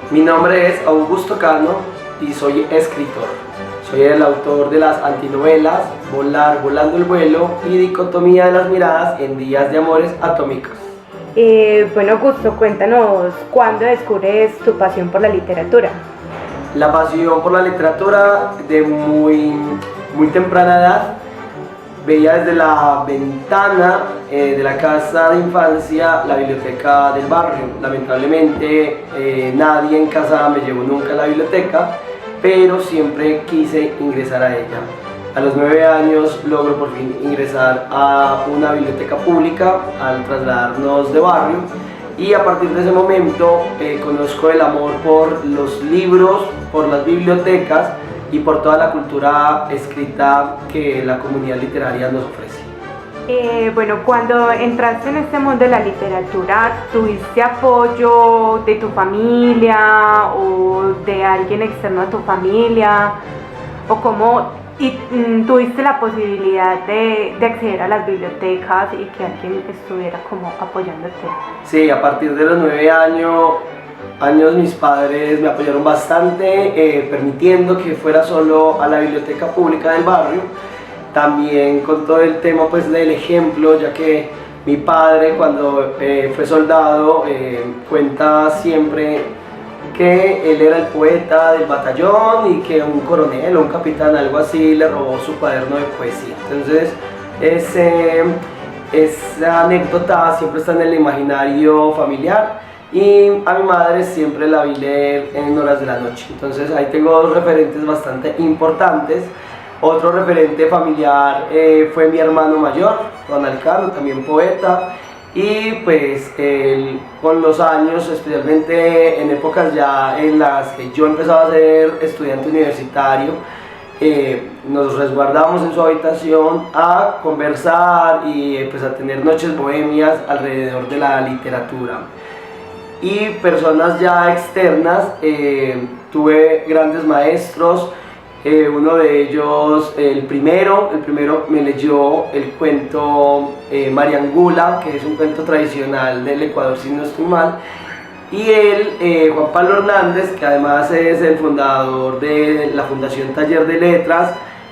Mi nombre es Augusto Cano y soy escritor. Soy el autor de las antinovelas Volar, volando el vuelo y Dicotomía de las miradas en días de amores atómicos. Bueno, Augusto, cuéntanos, ¿cuándo descubres tu pasión por la literatura? La pasión por la literatura de muy temprana edad. Veía desde la ventana de la casa de infancia la biblioteca del barrio. Lamentablemente nadie en casa me llevó nunca a la biblioteca, pero siempre quise ingresar a ella. A los 9 años logro por fin ingresar a una biblioteca pública al trasladarnos de barrio, y a partir de ese momento conozco el amor por los libros, por las bibliotecas y por toda la cultura escrita que la comunidad literaria nos ofrece. Bueno, cuando entraste en este mundo de la literatura, ¿tuviste apoyo de tu familia o de alguien externo a tu familia? ¿O cómo tuviste la posibilidad de acceder a las bibliotecas y que alguien estuviera como apoyándote? Sí, a partir de los 9 años mis padres me apoyaron bastante, permitiendo que fuera solo a la biblioteca pública del barrio. También con todo el tema pues del ejemplo, ya que mi padre cuando fue soldado cuenta siempre que él era el poeta del batallón y que un coronel o un capitán, algo así, le robó su cuaderno de poesía. Entonces esa anécdota siempre está en el imaginario familiar, y a mi madre siempre la vi leer en horas de la noche. Entonces ahí tengo dos referentes bastante importantes. Otro referente familiar fue mi hermano mayor, Ronald Cano, también poeta, y pues él, con los años, especialmente en épocas ya en las que yo empezaba a ser estudiante universitario, nos resguardamos en su habitación a conversar y pues a tener noches bohemias alrededor de la literatura. Y personas ya externas, tuve grandes maestros. Uno de ellos, el primero me leyó el cuento Mariangula, que es un cuento tradicional del Ecuador, si no estoy mal. Y él, Juan Pablo Hernández, que además es el fundador de la Fundación Taller de Letras,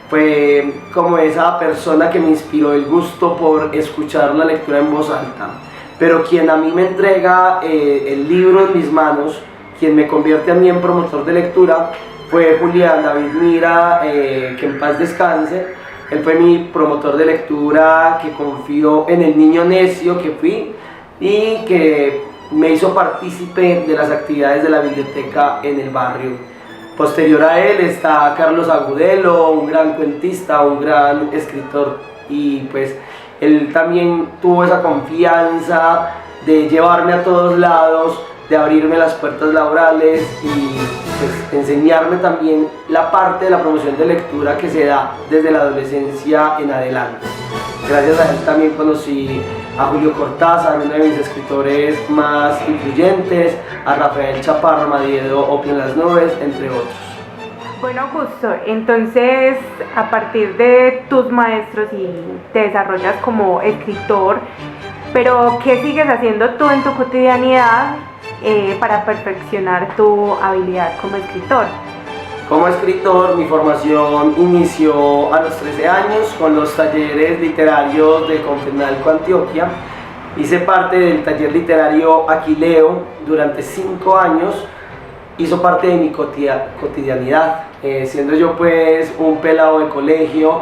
fue como esa persona que me inspiró el gusto por escuchar la lectura en voz alta. Pero quien a mí me entrega el libro en mis manos, quien me convierte a mí en promotor de lectura, fue Julián David Mira, que en paz descanse. Él fue mi promotor de lectura, que confió en el niño necio que fui y que me hizo partícipe de las actividades de la biblioteca en el barrio. Posterior a él está Carlos Agudelo, un gran cuentista, un gran escritor, y pues él también tuvo esa confianza de llevarme a todos lados, de abrirme las puertas laborales y pues enseñarme también la parte de la promoción de lectura que se da desde la adolescencia en adelante. Gracias a él también conocí a Julio Cortázar, uno de mis escritores más influyentes, a Rafael Chaparro Madiedo, Opio en las nubes, entre otros. Bueno, Augusto, entonces a partir de tus maestros y te desarrollas como escritor, pero ¿qué sigues haciendo tú en tu cotidianidad para perfeccionar tu habilidad como escritor? Como escritor, mi formación inició a los 13 años con los talleres literarios de Confenalco, Antioquia. Hice parte del taller literario Aquileo durante 5 años. Hizo parte de mi cotidianidad, siendo yo pues un pelado de colegio.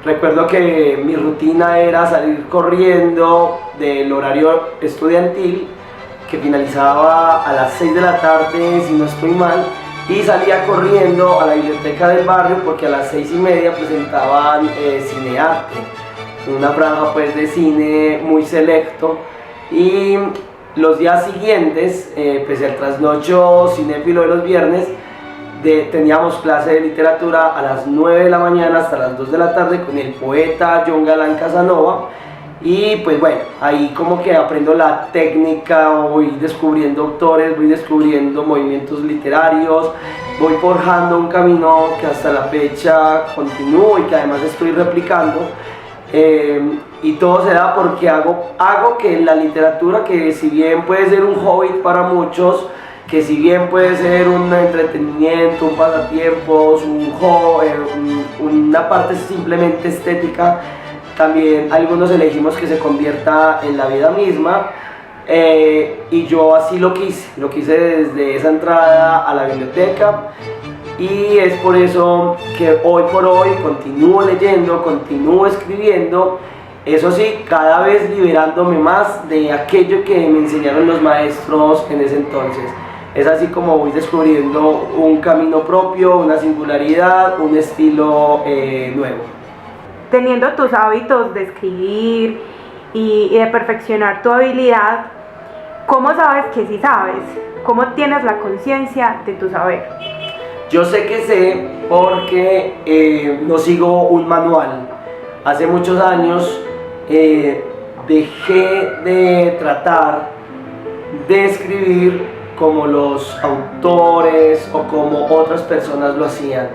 Recuerdo que mi rutina era salir corriendo del horario estudiantil, que finalizaba a las 6 de la tarde, si no estoy mal, y salía corriendo a la biblioteca del barrio porque a las 6:30 presentaban cinearte, una franja pues de cine muy selecto. Y los días siguientes, pese al trasnocho cinéfilo de los viernes, teníamos clase de literatura a las 9 de la mañana hasta las 2 de la tarde con el poeta John Galán Casanova. Y pues bueno, ahí como que aprendo la técnica, voy descubriendo autores, voy descubriendo movimientos literarios, voy forjando un camino que hasta la fecha continúo y que además estoy replicando. y todo se da porque hago que la literatura, que si bien puede ser un hobby para muchos, que si bien puede ser un entretenimiento, un pasatiempo, una parte simplemente estética, también algunos elegimos que se convierta en la vida misma. Y yo así lo quise desde esa entrada a la biblioteca, y es por eso que hoy por hoy continúo leyendo, continúo escribiendo, eso sí, cada vez liberándome más de aquello que me enseñaron los maestros en ese entonces. Es así como voy descubriendo un camino propio, una singularidad, un estilo nuevo. Teniendo tus hábitos de escribir y de perfeccionar tu habilidad, ¿cómo sabes que sí sabes? ¿Cómo tienes la conciencia de tu saber? Yo sé que sé porque no sigo un manual. Hace muchos años dejé de tratar de escribir como los autores o como otras personas lo hacían.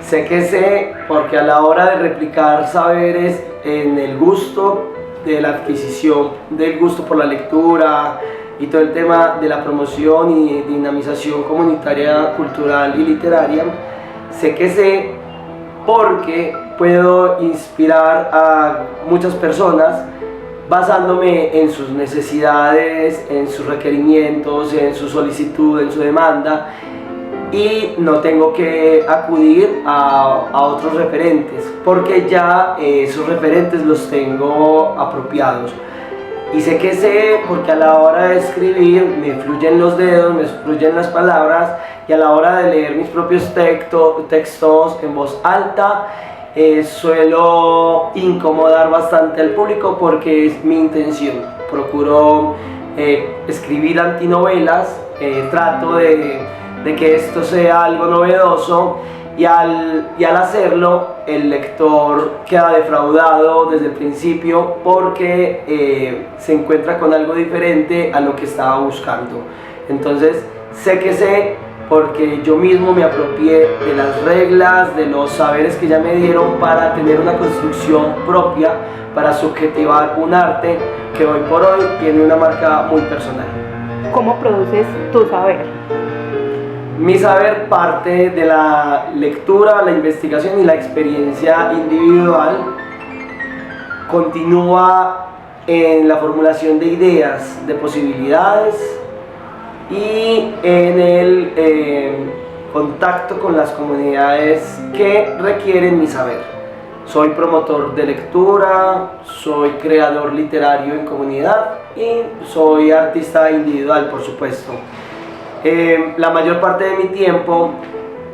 Sé que sé porque a la hora de replicar saberes en el gusto de la adquisición, del gusto por la lectura y todo el tema de la promoción y dinamización comunitaria, cultural y literaria, sé que sé porque puedo inspirar a muchas personas basándome en sus necesidades, en sus requerimientos, en su solicitud, en su demanda, y no tengo que acudir a otros referentes porque ya esos referentes los tengo apropiados. Y sé que sé porque a la hora de escribir me fluyen los dedos, me fluyen las palabras, y a la hora de leer mis propios textos en voz alta suelo incomodar bastante al público porque es mi intención. Procuro escribir antinovelas, trato de que esto sea algo novedoso, y al hacerlo el lector queda defraudado desde el principio porque se encuentra con algo diferente a lo que estaba buscando. Entonces sé que sé porque yo mismo me apropié de las reglas, de los saberes que ya me dieron para tener una construcción propia, para subjetivar un arte que hoy por hoy tiene una marca muy personal. ¿Cómo produces tu saber? Mi saber parte de la lectura, la investigación y la experiencia individual. Continúa en la formulación de ideas, de posibilidades, y en el contacto con las comunidades que requieren mi saber. Soy promotor de lectura, soy creador literario en comunidad y soy artista individual, por supuesto. La mayor parte de mi tiempo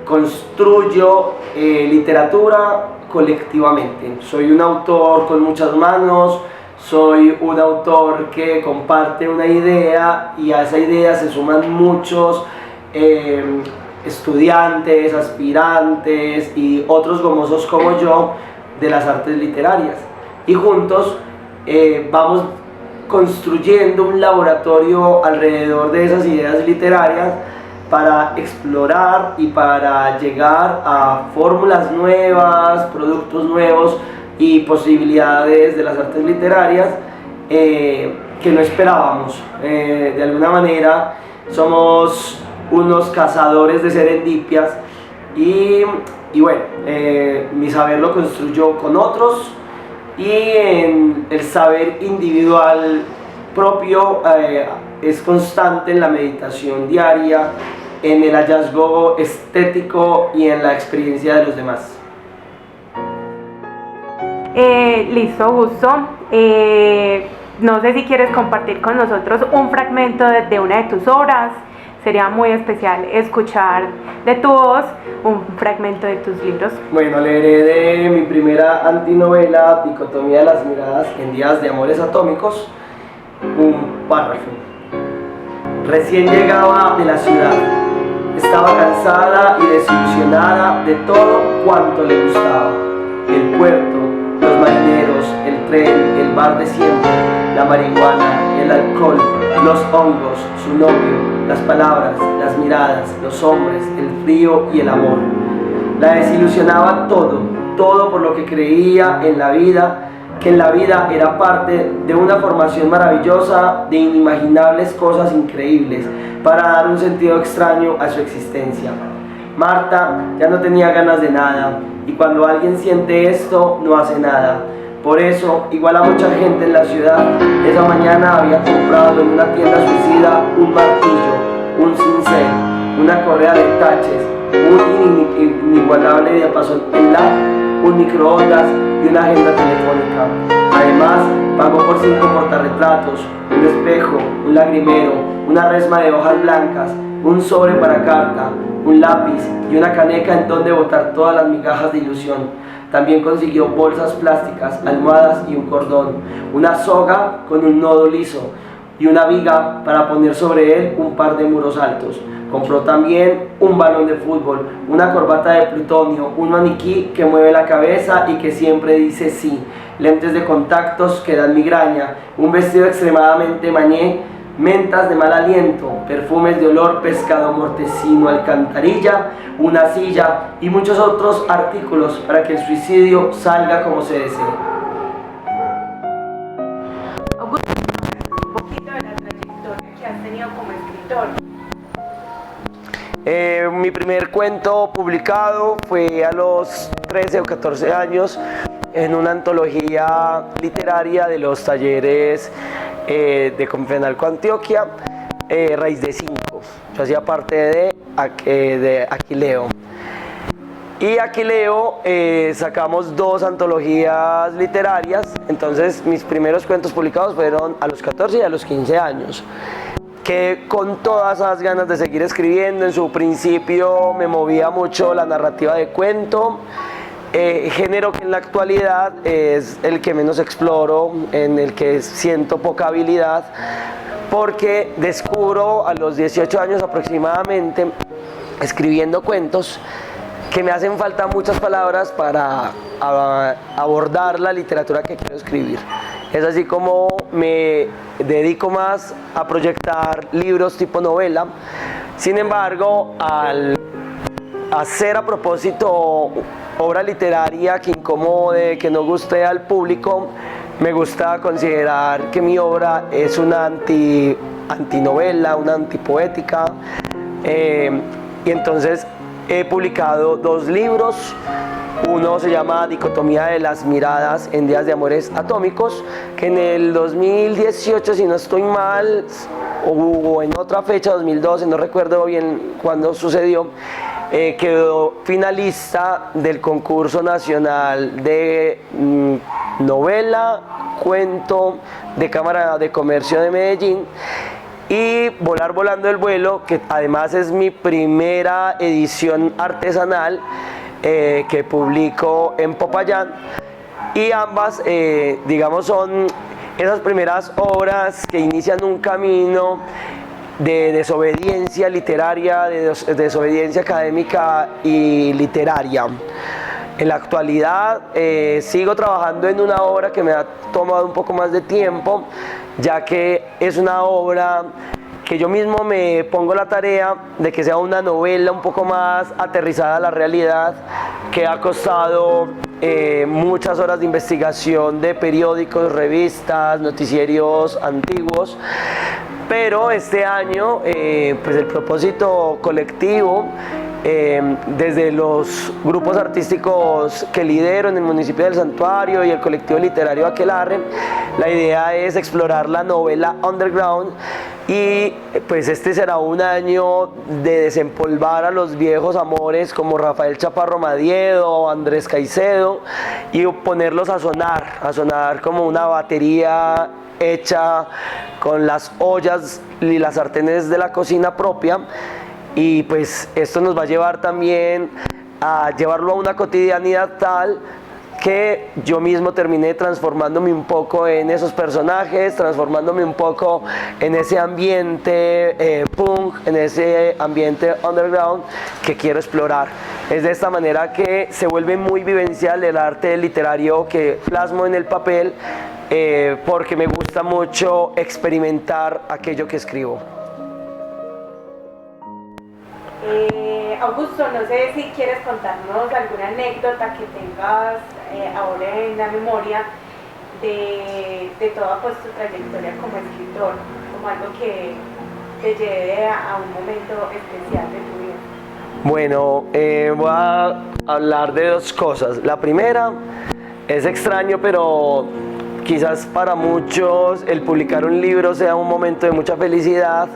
construyo literatura colectivamente. Soy un autor con muchas manos, soy un autor que comparte una idea y a esa idea se suman muchos estudiantes, aspirantes y otros gomosos como yo de las artes literarias. Y juntos vamos construyendo un laboratorio alrededor de esas ideas literarias para explorar y para llegar a fórmulas nuevas, productos nuevos y posibilidades de las artes literarias que no esperábamos. De alguna manera somos unos cazadores de serendipias y bueno, mi saber lo construyo con otros, y en el saber individual propio es constante en la meditación diaria, en el hallazgo estético y en la experiencia de los demás. Listo, Augusto. No sé si quieres compartir con nosotros un fragmento de una de tus obras. Sería muy especial escuchar de tu voz un fragmento de tus libros. Bueno, leeré de mi primera antinovela, Dicotomía de las miradas en días de amores atómicos, un párrafo. Recién llegaba de la ciudad, estaba cansada y desilusionada de todo cuanto le gustaba: el puerto, los marineros, el tren, el bar de siempre, la marihuana, el alcohol, los hongos, su novio, las palabras, las miradas, los hombres, el frío y el amor. La desilusionaba todo por lo que creía en la vida que en la vida era parte de una formación maravillosa de inimaginables cosas increíbles para dar un sentido extraño a su existencia. Marta ya no tenía ganas de nada y cuando alguien siente esto no hace nada. Por eso, igual a mucha gente en la ciudad, esa mañana había comprado en una tienda suicida un martillo, un cincel, una correa de taches, un inigualable diapasón en la, un microondas y una agenda telefónica. Además, pagó por 5 portarretratos, un espejo, un lagrimero, una resma de hojas blancas, un sobre para carta, un lápiz y una caneca en donde botar todas las migajas de ilusión. También consiguió bolsas plásticas, almohadas y un cordón, una soga con un nodo liso y una viga para poner sobre él un par de muros altos. Compró también un balón de fútbol, una corbata de plutonio, un maniquí que mueve la cabeza y que siempre dice sí, lentes de contactos que dan migraña, un vestido extremadamente mañé, mentas de mal aliento, perfumes de olor pescado mortecino, alcantarilla, una silla y muchos otros artículos para que el suicidio salga como se desee. Augusto, un poquito de la trayectoria que has tenido como escritor. Mi primer cuento publicado fue a los 13 o 14 años en una antología literaria de los talleres de Confenalco Antioquia, Raíz de 5. Yo hacía parte de Aquileo. Y Aquileo sacamos 2 antologías literarias, entonces mis primeros cuentos publicados fueron a los 14 y a los 15 años. Que con todas esas ganas de seguir escribiendo, en su principio me movía mucho la narrativa de cuento, género que en la actualidad es el que menos exploro, en el que siento poca habilidad, porque descubro a los 18 años aproximadamente, escribiendo cuentos, que me hacen falta muchas palabras para abordar la literatura que quiero escribir. Es así como me dedico más a proyectar libros tipo novela. Sin embargo, al hacer a propósito obra literaria que incomode, que no guste al público, me gusta considerar que mi obra es una antinovela, una antipoética. Y entonces he publicado 2 libros. Uno se llama Dicotomía de las miradas en días de amores atómicos, que en el 2018, si no estoy mal, o en otra fecha, 2012, no recuerdo bien cuándo sucedió, quedó finalista del concurso nacional de novela, cuento de Cámara de Comercio de Medellín. Y Volar volando el vuelo, que además es mi primera edición artesanal, que publico en Popayán, y ambas digamos son esas primeras obras que inician un camino de desobediencia literaria, de desobediencia académica y literaria. En la actualidad sigo trabajando en una obra que me ha tomado un poco más de tiempo, ya que es una obra que yo mismo me pongo la tarea de que sea una novela un poco más aterrizada a la realidad, que ha costado muchas horas de investigación de periódicos, revistas, noticierios antiguos, pero este año pues el propósito colectivo, desde los grupos artísticos que lidero en el municipio del Santuario y el colectivo literario Aquelarre, la idea es explorar la novela underground. Y pues este será un año de desempolvar a los viejos amores como Rafael Chaparro Madiedo, Andrés Caicedo, y ponerlos a sonar como una batería hecha con las ollas y las sartenes de la cocina propia. Y pues esto nos va a llevar también a llevarlo a una cotidianidad tal que yo mismo terminé transformándome un poco en esos personajes, transformándome un poco en ese ambiente punk, en ese ambiente underground que quiero explorar. Es de esta manera que se vuelve muy vivencial el arte literario que plasmo en el papel, porque me gusta mucho experimentar aquello que escribo. Augusto, no sé si quieres contarnos alguna anécdota que tengas ahora en la memoria de toda pues tu trayectoria como escritor, como algo que te lleve a un momento especial de tu vida? Bueno, voy a hablar de dos cosas. La primera es extraño, pero quizás para muchos el publicar un libro sea un momento de mucha felicidad.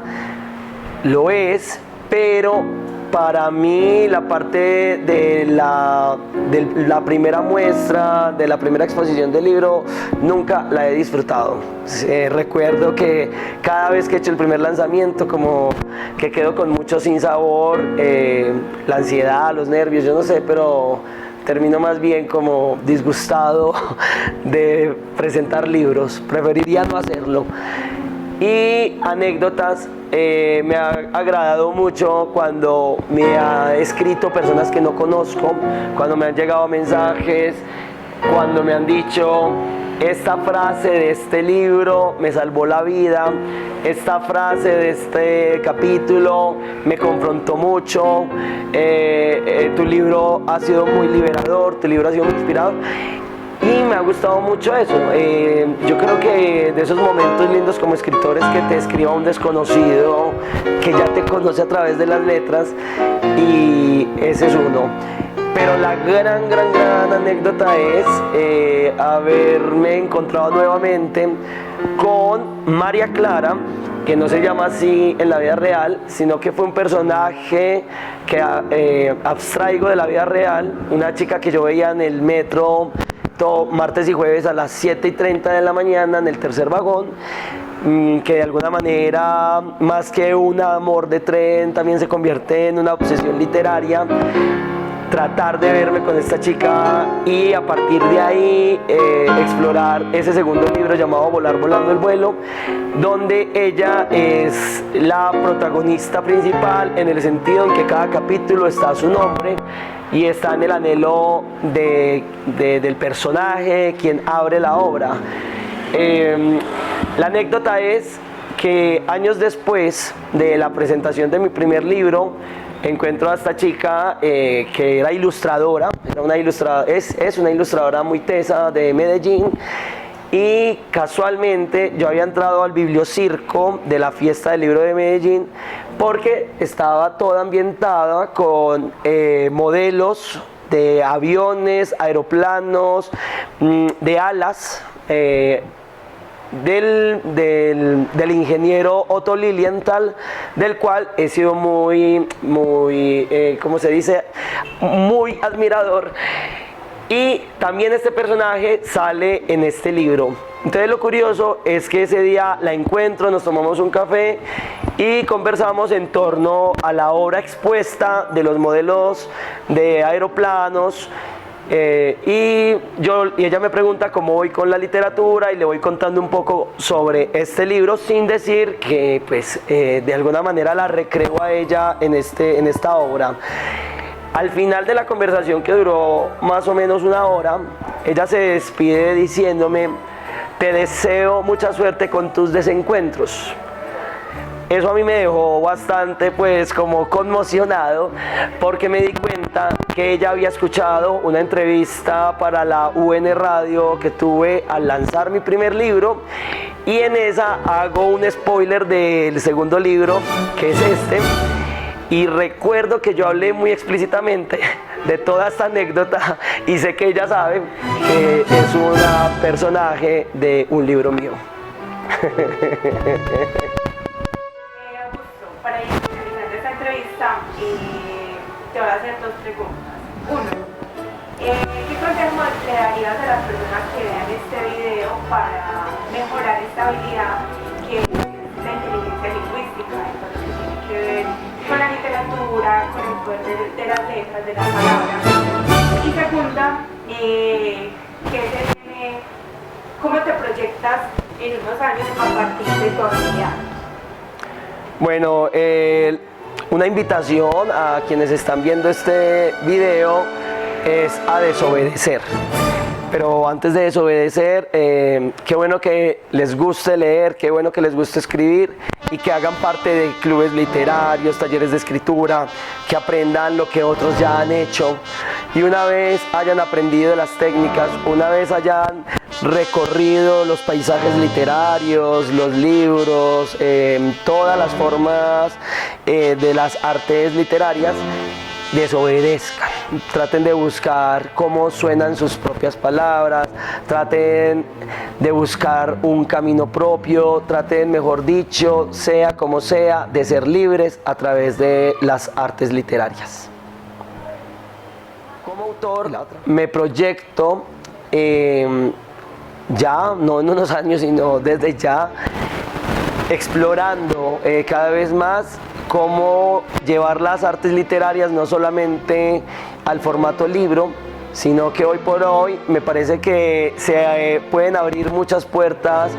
Lo es, pero para mí la parte de la primera muestra, de la primera exposición del libro, nunca la he disfrutado. Recuerdo que cada vez que he hecho el primer lanzamiento, como que quedo con mucho sinsabor, la ansiedad, los nervios, yo no sé, pero termino más bien como disgustado de presentar libros. Preferiría no hacerlo. Y anécdotas, me ha agradado mucho cuando me han escrito personas que no conozco, cuando me han llegado mensajes, cuando me han dicho: esta frase de este libro me salvó la vida, esta frase de este capítulo me confrontó mucho, tu libro ha sido muy liberador, tu libro ha sido muy inspirador. Y me ha gustado mucho eso. Yo creo que de esos momentos lindos como escritores, que te escriba un desconocido que ya te conoce a través de las letras, y ese es uno. Pero la gran anécdota es haberme encontrado nuevamente con María Clara, que no se llama así en la vida real, sino que fue un personaje que abstraigo de la vida real, una chica que yo veía en el metro martes y jueves a las 7:30 de la mañana en el tercer vagón, que de alguna manera, más que un amor de tren, también se convierte en una obsesión literaria. Tratar de verme con esta chica y a partir de ahí explorar ese segundo libro llamado Volar volando el vuelo, donde ella es la protagonista principal, en el sentido en que cada capítulo está su nombre y está en el anhelo del personaje, quien abre la obra. La anécdota es que años después de la presentación de mi primer libro, encuentro a esta chica que era ilustradora, es una ilustradora muy tesa de Medellín, y casualmente yo había entrado al bibliocirco de la Fiesta del Libro de Medellín porque estaba toda ambientada con modelos de aviones, aeroplanos, de alas, del ingeniero Otto Lilienthal, del cual he sido muy, ¿cómo se dice?, muy admirador. Y también este personaje sale en este libro. Entonces lo curioso es que ese día la encuentro, nos tomamos un café y conversamos en torno a la obra expuesta de los modelos de aeroplanos. Y ella me pregunta cómo voy con la literatura y le voy contando un poco sobre este libro, sin decir que pues de alguna manera la recreo a ella en esta obra. Al final de la conversación, que duró más o menos una hora, ella se despide diciéndome: te deseo mucha suerte con tus desencuentros. Eso a mí me dejó bastante pues como conmocionado, porque me di cuenta que ella había escuchado una entrevista para la UN Radio que tuve al lanzar mi primer libro, y en esa hago un spoiler del segundo libro, que es este, y recuerdo que yo hablé muy explícitamente de toda esta anécdota, y sé que ella sabe que es una personaje de un libro mío. Para ir finalizando esta entrevista, te voy a hacer dos preguntas. Uno, ¿qué consejo le darías a las personas que vean este video para mejorar esta habilidad que es la inteligencia lingüística, entonces que tiene que ver con la literatura, con el poder de las letras, de las palabras? Y segunda, ¿cómo te proyectas en unos años a partir de tu habilidad? Bueno, una invitación a quienes están viendo este video es a desobedecer. Pero antes de desobedecer, qué bueno que les guste leer, qué bueno que les guste escribir y que hagan parte de clubes literarios, talleres de escritura, que aprendan lo que otros ya han hecho. Y una vez hayan aprendido las técnicas, una vez hayan recorrido los paisajes literarios, los libros, todas las formas de las artes literarias, desobedezcan, traten de buscar cómo suenan sus propias palabras, traten de buscar un camino propio, traten, mejor dicho, sea como sea, de ser libres a través de las artes literarias. Como autor me proyecto ya, no en unos años, sino desde ya, explorando cada vez más cómo llevar las artes literarias no solamente al formato libro, sino que hoy por hoy me parece que se pueden abrir muchas puertas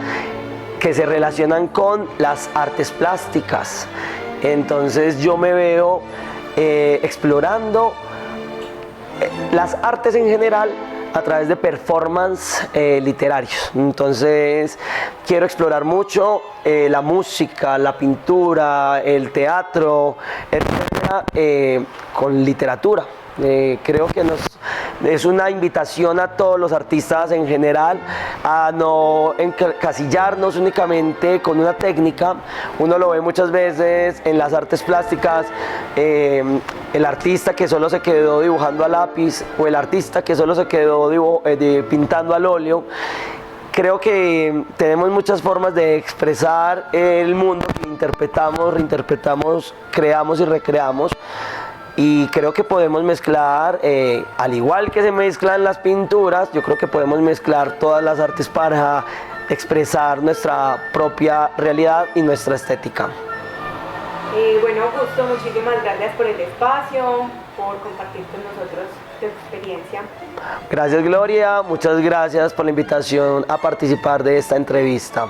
que se relacionan con las artes plásticas. Entonces yo me veo explorando las artes en general a través de performance literarios. Entonces quiero explorar mucho la música, la pintura, el teatro, etcétera, con literatura. Creo que es una invitación a todos los artistas en general a no encasillarnos únicamente con una técnica. Uno lo ve muchas veces en las artes plásticas, el artista que solo se quedó dibujando a lápiz o el artista que solo se quedó pintando al óleo. Creo que tenemos muchas formas de expresar el mundo que interpretamos, reinterpretamos, creamos y recreamos. Y creo que podemos mezclar, al igual que se mezclan las pinturas, yo creo que podemos mezclar todas las artes para expresar nuestra propia realidad y nuestra estética. Bueno, Augusto, muchísimas gracias por el espacio, por compartir con nosotros tu experiencia. Gracias, Gloria, muchas gracias por la invitación a participar de esta entrevista.